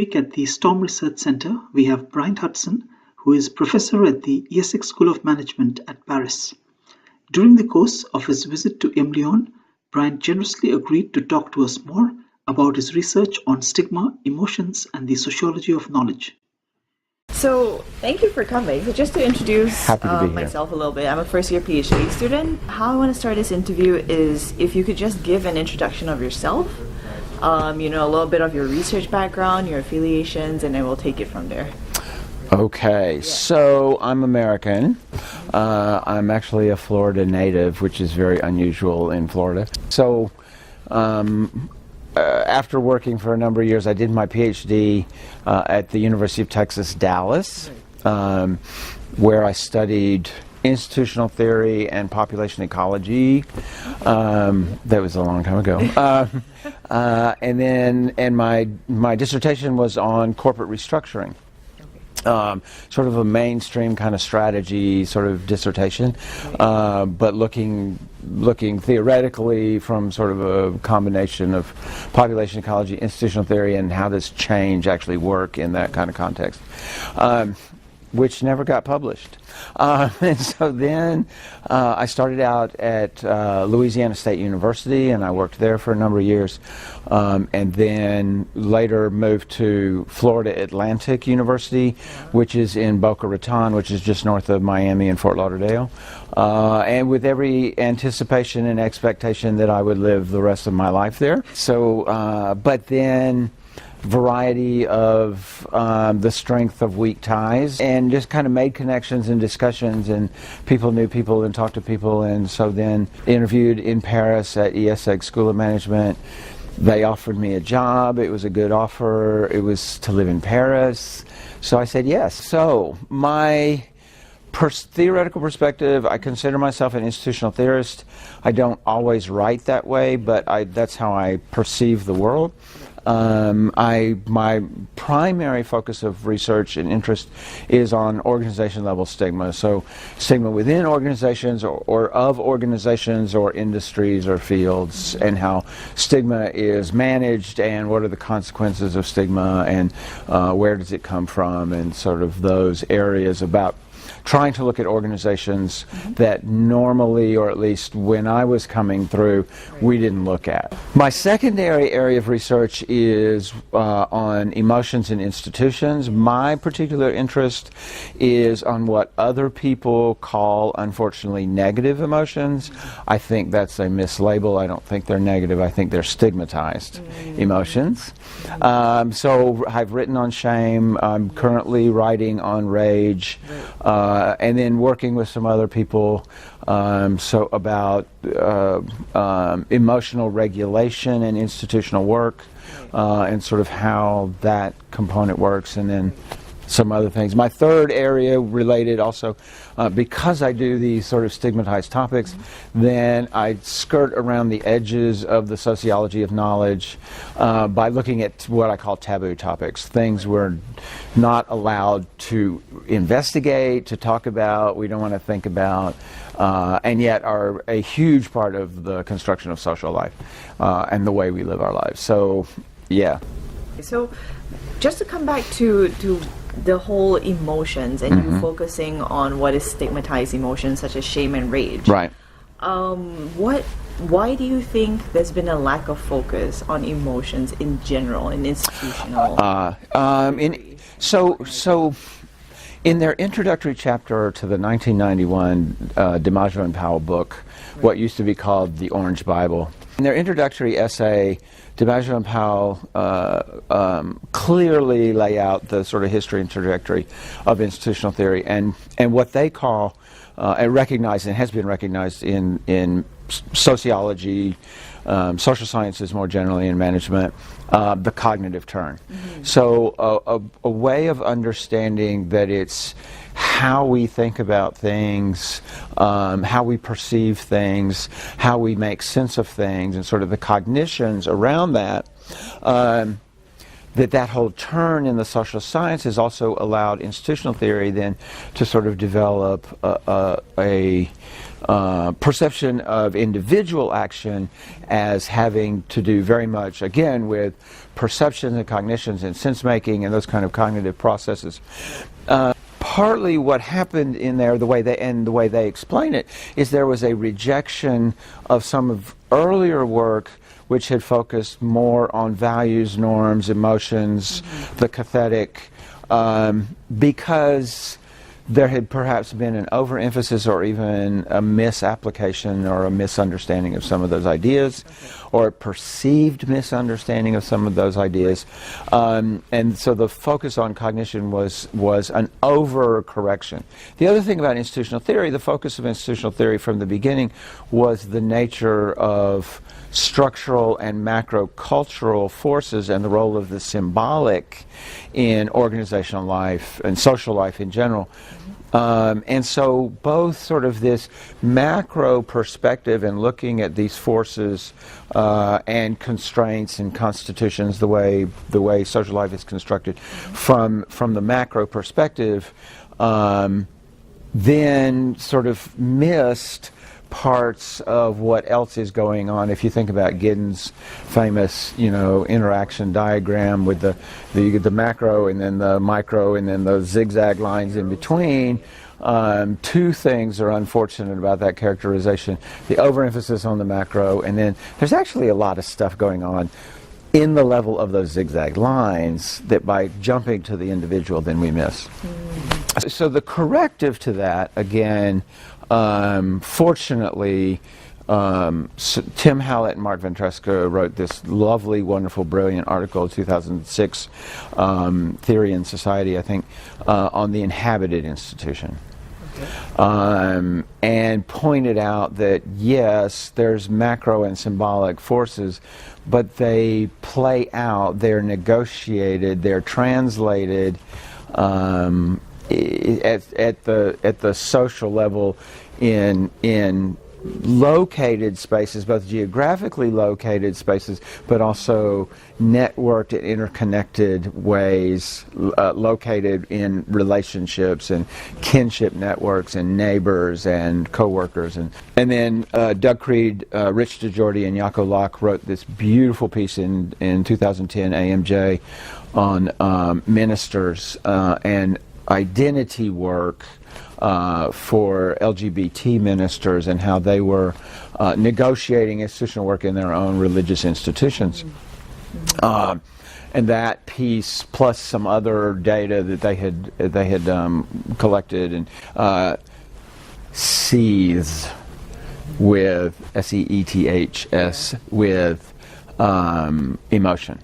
week at the STORM Research Center, we have Bryant Hudson, who is professor at the IESEG School of Management at Paris. During the course of his visit to emlyon, Bryant generously agreed to talk to us more about his research on stigma, emotions, and the sociology of knowledge. So, thank you for coming. So just to introduce myself a little bit, I'm a first-year Ph.D. student. How I want to start this interview is if you could just give an introduction of yourself, a little bit of your research background, your affiliations, and then we'll take it from there. Okay, so I'm American. I'm actually a Florida native, which is very unusual in Florida. So, after working for a number of years, I did my Ph.D. At the University of Texas, Dallas, where I studied institutional theory and population ecology. That was a long time ago. And my dissertation was on corporate restructuring. Sort of a mainstream kind of strategy sort of dissertation, but looking theoretically from sort of a combination of population ecology, institutional theory, and how does change actually work in that kind of context, which never got published. And so then I started out at Louisiana State University, and I worked there for a number of years, and then later moved to Florida Atlantic University, which is in Boca Raton, which is just north of Miami and Fort Lauderdale, and with every anticipation and expectation that I would live the rest of my life there. So, but then variety of the strength of weak ties, and just kind of made connections and discussions, and people knew people and talked to people, and so then interviewed in Paris at IESEG School of Management. They offered me a job. It was a good offer. It was to live in Paris, so I said yes. So my theoretical perspective, I consider myself an institutional theorist. I don't always write that way, but that's how I perceive the world. My primary focus of research and interest is on organization level stigma. So stigma within organizations or of organizations or industries or fields, and how stigma is managed and what are the consequences of stigma, and where does it come from, and sort of those areas about trying to look at organizations that normally, or at least when I was coming through, we didn't look at. My secondary area of research is on emotions in institutions. My particular interest is on what other people call, unfortunately, negative emotions. I think that's a mislabel. I don't think they're negative. I think they're stigmatized emotions. So I've written on shame. I'm currently writing on rage. And then working with some other people so about emotional regulation and institutional work, and sort of how that component works, and then some other things. My third area related also, because I do these sort of stigmatized topics, then I skirt around the edges of the sociology of knowledge by looking at what I call taboo topics, things we're not allowed to investigate, to talk about, we don't want to think about, and yet are a huge part of the construction of social life and the way we live our lives. So, yeah. So, just to come back to the whole emotions, and you focusing on what is stigmatized emotions such as shame and rage. Right. Why do you think there's been a lack of focus on emotions in general in institutional? So in their introductory chapter to the 1991 DiMaggio and Powell book, what used to be called the Orange Bible, in their introductory essay, DiMaggio and Powell clearly lay out the sort of history and trajectory of institutional theory, and what they call, and recognized, and has been recognized in sociology, social sciences more generally, in management, the cognitive turn. So a way of understanding that it's how we think about things, how we perceive things, how we make sense of things, and sort of the cognitions around that that whole turn in the social sciences also allowed institutional theory then to sort of develop a perception of individual action as having to do very much, again, with perceptions and cognitions and sense-making and those kind of cognitive processes. Partly what happened in there, the way they explain it, is there was a rejection of some of earlier work which had focused more on values, norms, emotions, the cathetic, because there had perhaps been an overemphasis or even a misapplication or a misunderstanding of some of those ideas, or a perceived misunderstanding of some of those ideas. And so the focus on cognition was an overcorrection. The other thing about institutional theory, the focus of institutional theory from the beginning was the nature of structural and macro-cultural forces and the role of the symbolic in organizational life and social life in general. And so both sort of this macro perspective and looking at these forces and constraints and constitutions, the way social life is constructed from the macro perspective, then sort of missed parts of what else is going on. If you think about Giddens' famous, interaction diagram with the macro and then the micro and then those zigzag lines in between, two things are unfortunate about that characterization: the overemphasis on the macro, and then there's actually a lot of stuff going on in the level of those zigzag lines that by jumping to the individual then we miss. So the corrective to that, again, fortunately, Tim Hallett and Mark Ventresca wrote this lovely, wonderful, brilliant article, 2006, Theory and Society, I think, on the inhabited institution. And pointed out that, yes, there's macro and symbolic forces, but they play out, they're negotiated, they're translated at the social level in located spaces, both geographically located spaces, but also networked and interconnected ways, located in relationships and kinship networks and neighbors and co-workers. And then Doug Creed, Rich DeJordy, and Jaco Locke wrote this beautiful piece in 2010 AMJ on ministers and identity work for LGBT ministers and how they were negotiating institutional work in their own religious institutions. And that piece, plus some other data that they had collected, and seethes with SEETHS with emotion.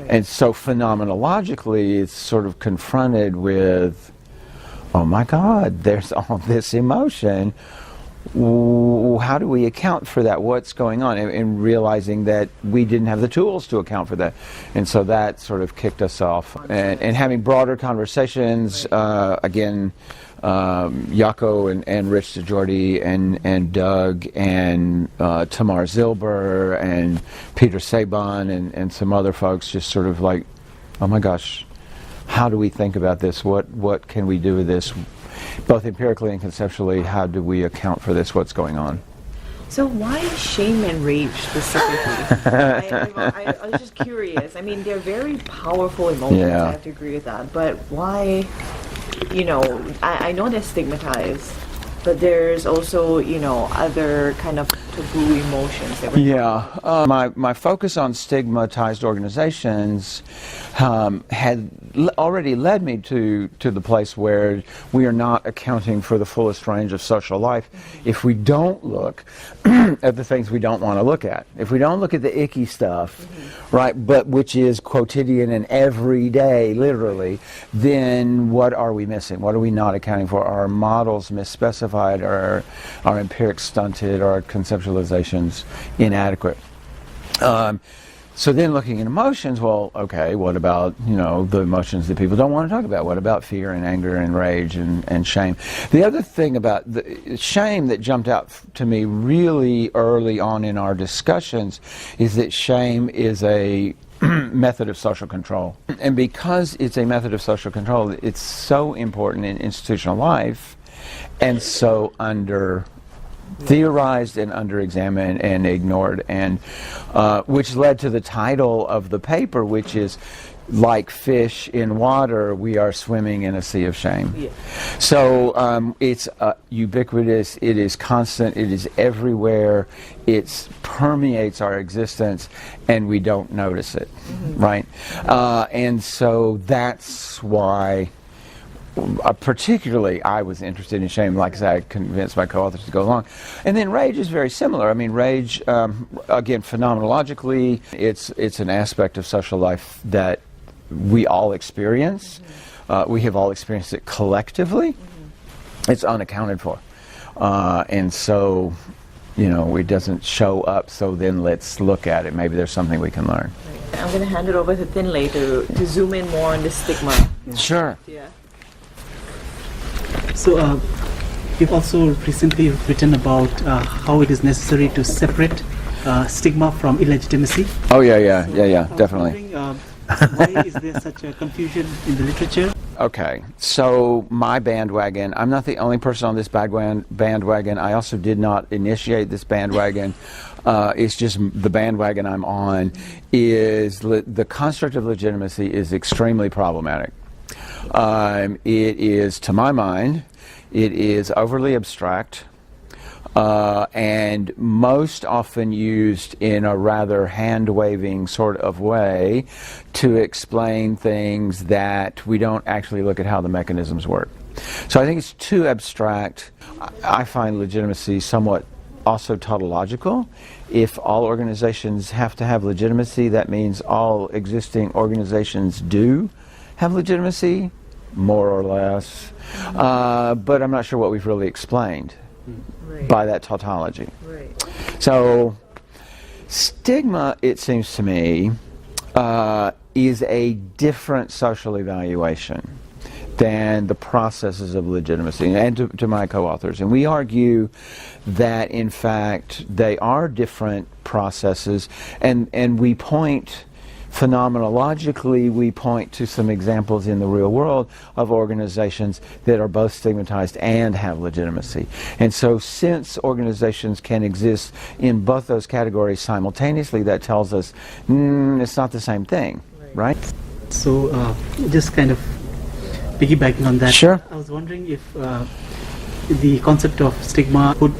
And so phenomenologically, it's sort of confronted with, oh my God, there's all this emotion. How do we account for that? What's going on? And realizing that we didn't have the tools to account for that. And so that sort of kicked us off. And having broader conversations, again, Jaco and Rich DeJordy and Doug and Tamar Zilber and Peter Saban and some other folks just sort of like, oh my gosh, how do we think about this? What can we do with this? Both empirically and conceptually, how do we account for this? What's going on? So why shame and rage specifically? I was just curious. I mean, they're very powerful emotions, I have to agree with that. But why, I know they're stigmatized, but there's also, other kind of taboo emotions that my focus on stigmatized organizations had already led me to the place where we are not accounting for the fullest range of social life if we don't look at the things we don't want to look at. If we don't look at the icky stuff, right, but which is quotidian and everyday, literally, then what are we missing? What are we not accounting for? Are our models misspecified? Are our empirics stunted? Are our conceptualizations inadequate? So then looking at emotions, well, okay, what about, the emotions that people don't want to talk about? What about fear and anger and rage and shame? The other thing about the shame that jumped out to me really early on in our discussions is that shame is a method of social control. And because it's a method of social control, it's so important in institutional life and so under theorized and under-examined and ignored, and which led to the title of the paper, which is "Like fish in water, we are swimming in a sea of shame." Yeah. So it's ubiquitous, it is constant, it is everywhere, it permeates our existence, and we don't notice it, right? And so that's why particularly I was interested in shame. Like I said, I convinced my co-authors to go along. And then rage is very similar. I mean, rage, again, phenomenologically, it's an aspect of social life that we all experience. We have all experienced it collectively. It's unaccounted for. And so, you know, it doesn't show up, so then let's look at it. Maybe there's something we can learn. I'm going to hand it over to Thinley to zoom in more on the stigma. Yeah. Sure. Yeah. So you've also recently written about how it is necessary to separate stigma from illegitimacy. Oh, yeah, definitely. Why is there such a confusion in the literature? Okay, so my bandwagon, I'm not the only person on this bandwagon. I also did not initiate this bandwagon. It's just the bandwagon I'm on is the construct of legitimacy is extremely problematic. It is, to my mind, it is overly abstract and most often used in a rather hand-waving sort of way to explain things that we don't actually look at how the mechanisms work. So I think it's too abstract. I find legitimacy somewhat also tautological. If all organizations have to have legitimacy, that means all existing organizations do have legitimacy, more or less, but I'm not sure what we've really explained by that tautology. Right. So stigma, it seems to me, is a different social evaluation than the processes of legitimacy, and to my co-authors. And we argue that, in fact, they are different processes, and we point phenomenologically, we point to some examples in the real world of organizations that are both stigmatized and have legitimacy. And so since organizations can exist in both those categories simultaneously, that tells us it's not the same thing, right? So just kind of piggybacking on that, sure. I was wondering if the concept of stigma would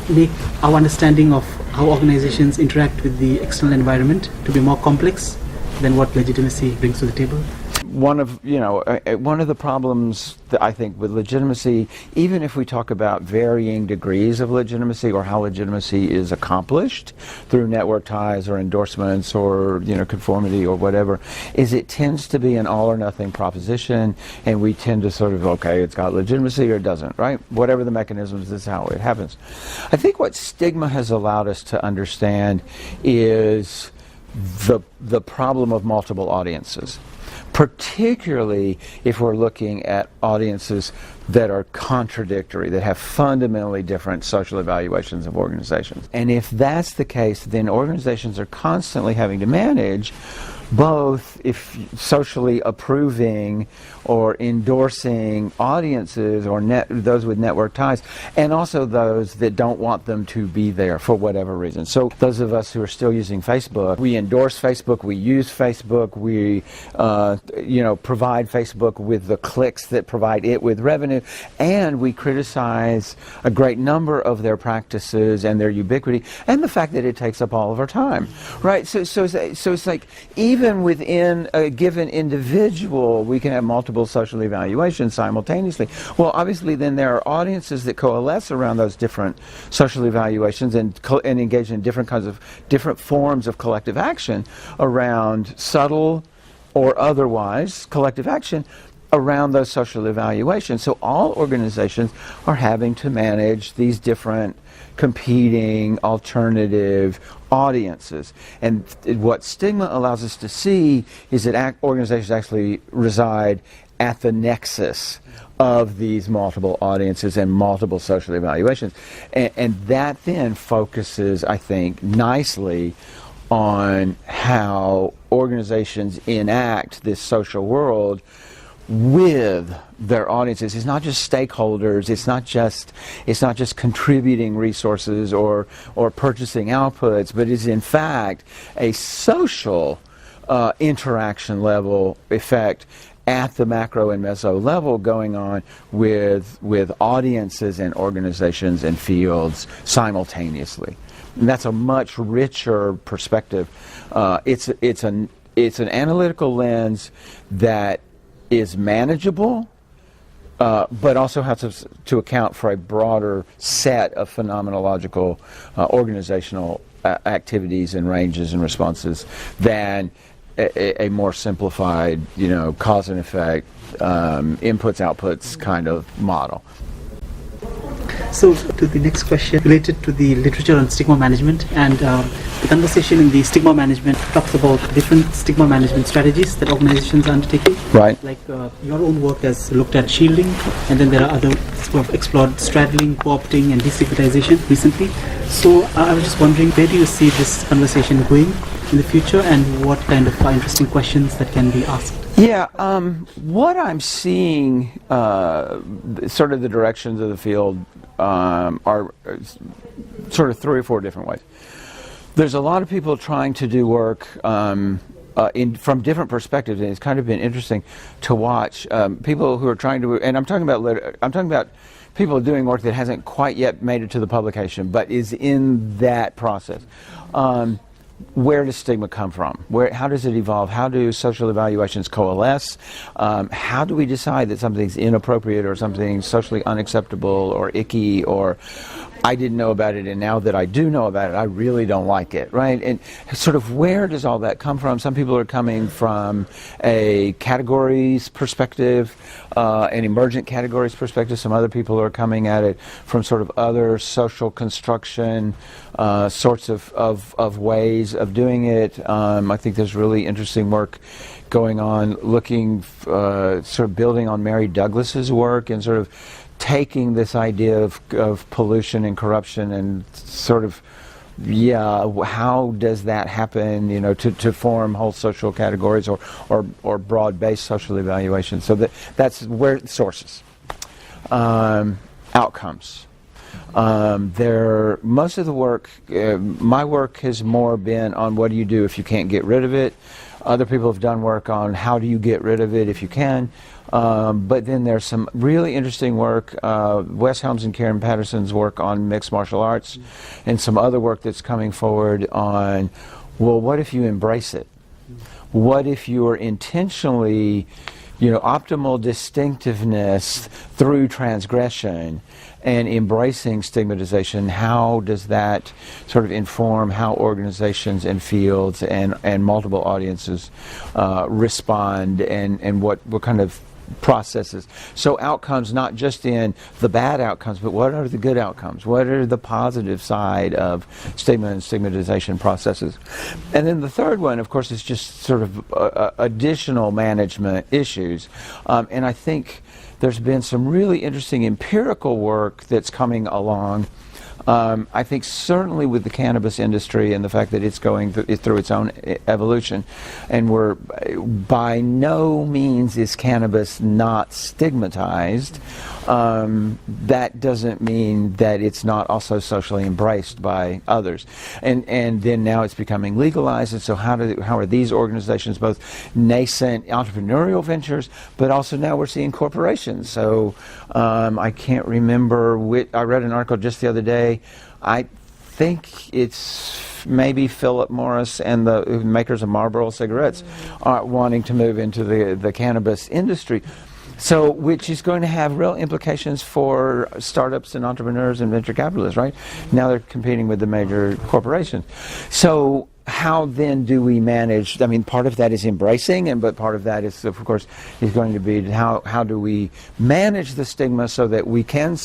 make our understanding of how organizations interact with the external environment to be more complex than what legitimacy brings to the table. One of the problems that I think with legitimacy, even if we talk about varying degrees of legitimacy or how legitimacy is accomplished through network ties or endorsements or conformity or whatever, is it tends to be an all or nothing proposition, and we tend to sort of, okay, it's got legitimacy or it doesn't, right? Whatever the mechanisms, this is how it happens. I think what stigma has allowed us to understand is the problem of multiple audiences, particularly if we're looking at audiences that are contradictory, that have fundamentally different social evaluations of organizations. And if that's the case, then organizations are constantly having to manage both if socially approving or endorsing audiences or those with network ties, and also those that don't want them to be there for whatever reason. So those of us who are still using Facebook, we endorse Facebook, we use Facebook, we provide Facebook with the clicks that provide it with revenue, and we criticize a great number of their practices and their ubiquity and the fact that it takes up all of our time, right? So it's like even within a given individual, we can have multiple social evaluations simultaneously. Well, obviously, then there are audiences that coalesce around those different social evaluations and engage in different forms of collective action around subtle or otherwise collective action around those social evaluations. So all organizations are having to manage these different competing alternative audiences. And what stigma allows us to see is that organizations actually reside at the nexus of these multiple audiences and multiple social evaluations. And that then focuses, I think, nicely on how organizations enact this social world with their audiences. It's not just stakeholders, it's not just contributing resources or purchasing outputs, but it's in fact a social interaction level effect at the macro and meso level going on with audiences and organizations and fields simultaneously. And that's a much richer perspective. It's an analytical lens that is manageable, but also has to account for a broader set of phenomenological, organizational activities and ranges and responses than a more simplified, cause and effect, inputs, outputs kind of model. So to the next question related to the literature on stigma management, and the conversation in the stigma management talks about different stigma management strategies that organizations are undertaking. Right. Like your own work has looked at shielding, and then there are others who have explored straddling, co-opting, and destigmatization recently. So I was just wondering, where do you see this conversation going in the future, and what kind of interesting questions that can be asked? Yeah, what I'm seeing, sort of the directions of the field are sort of 3 or 4 different ways. There's a lot of people trying to do work from different perspectives, and it's kind of been interesting to watch people who are trying to. And I'm talking about people doing work that hasn't quite yet made it to the publication, but is in that process. Where does stigma come from? How does it evolve? How do social evaluations coalesce? How do we decide that something's inappropriate or something socially unacceptable or icky, or I didn't know about it and now that I do know about it, I really don't like it, right? And sort of where does all that come from? Some people are coming from a categories perspective, an emergent categories perspective. Some other people are coming at it from sort of other social construction sorts of ways of doing it. I think there's really interesting work going on looking, sort of building on Mary Douglas's work and sort of taking this idea of pollution and corruption and sort of, how does that happen, to form whole social categories or broad-based social evaluation. So that's where sources. Outcomes. Most of the work, my work has more been on what do you do if you can't get rid of it. Other people have done work on how do you get rid of it if you can. But then there's some really interesting work, Wes Helms and Karen Patterson's work on mixed martial arts, and some other work that's coming forward on, well, what if you embrace it? What if you are intentionally, optimal distinctiveness through transgression and embracing stigmatization? How does that sort of inform how organizations and fields and multiple audiences respond, and what kind of processes? So outcomes, not just in the bad outcomes, but what are the good outcomes? What are the positive side of stigma and stigmatization processes? And then the third one, of course, is just sort of additional management issues. And I think there's been some really interesting empirical work that's coming along. I think certainly with the cannabis industry and the fact that it's going through its own evolution, and we're by no means is cannabis not stigmatized. That doesn't mean that it's not also socially embraced by others. And then now it's becoming legalized, and so how are these organizations both nascent entrepreneurial ventures, but also now we're seeing corporations. So I can't remember I read an article just the other day. I think it's maybe Philip Morris and the makers of Marlboro cigarettes are wanting to move into the cannabis industry. So, which is going to have real implications for startups and entrepreneurs and venture capitalists, right? Now they're competing with the major corporations. So how then do we manage? I mean, part of that is embracing, but part of that is, of course, is going to be how do we manage the stigma so that we can,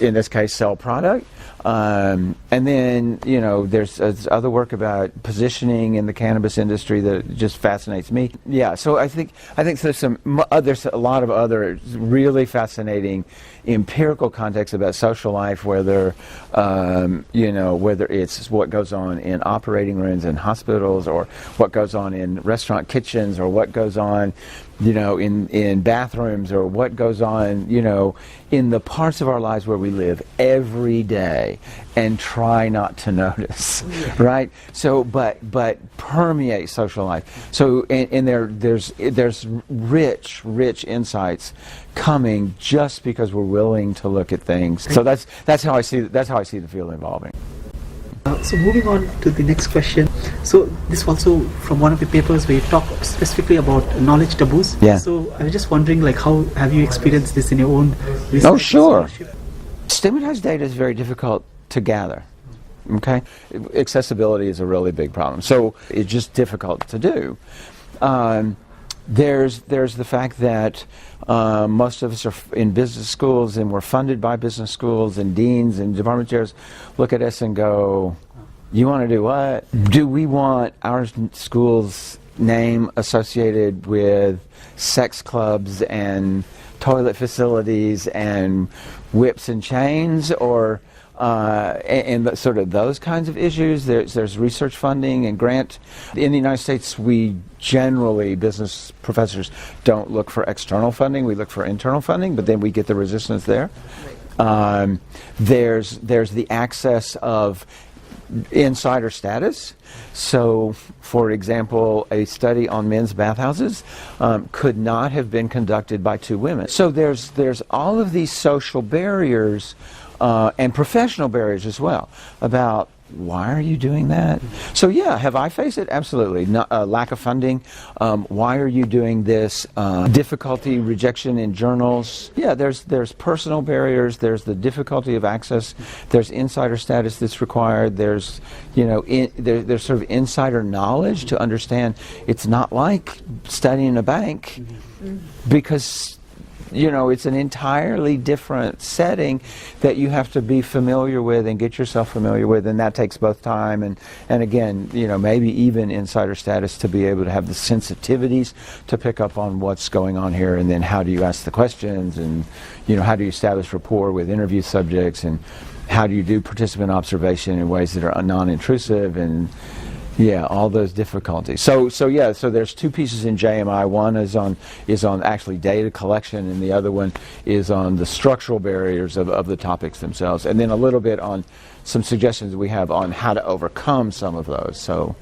in this case, sell product. And then, there's other work about positioning in the cannabis industry that just fascinates me. Yeah, so I think there's a lot of other really fascinating empirical contexts about social life, whether it's what goes on in operating rooms happens in hospitals, or what goes on in restaurant kitchens, or what goes on, in bathrooms, or what goes on, in the parts of our lives where we live every day and try not to notice, right? So, but permeate social life. So, and there's rich insights coming just because we're willing to look at things. So that's how I see the field evolving. So moving on to the next question. So this also from one of the papers where you talk specifically about knowledge taboos. Yeah. So I was just wondering, how have you experienced this in your own research? Oh, sure. Stigmatized data is very difficult to gather. Okay, accessibility is a really big problem. So it's just difficult to do. There's the fact that most of us are in business schools, and we're funded by business schools, and deans and department chairs look at us and go, "You want to do what? Do we want our school's name associated with sex clubs and toilet facilities and whips and chains, or and sort of those kinds of issues?" There's research funding and grant. In the United States, we generally, business professors don't look for external funding. We look for internal funding, but then we get the resistance there. There's the access of insider status. So, for example, a study on men's bathhouses could not have been conducted by two women. So there's all of these social barriers and professional barriers as well about why are you doing that? So yeah, have I faced it? Absolutely. Lack of funding. Why are you doing this? Difficulty, rejection in journals. Yeah, there's personal barriers. There's the difficulty of access. There's insider status that's required. There's there's sort of insider knowledge to understand it's not like studying a bank, because it's an entirely different setting that you have to be familiar with and get yourself familiar with, and that takes both time and again, maybe even insider status to be able to have the sensitivities to pick up on what's going on here, and then how do you ask the questions, and how do you establish rapport with interview subjects, and how do you do participant observation in ways that are non-intrusive, and all those difficulties. So there's two pieces in JMI. One is on actually data collection, and the other one is on the structural barriers of the topics themselves, and then a little bit on some suggestions we have on how to overcome some of those. So.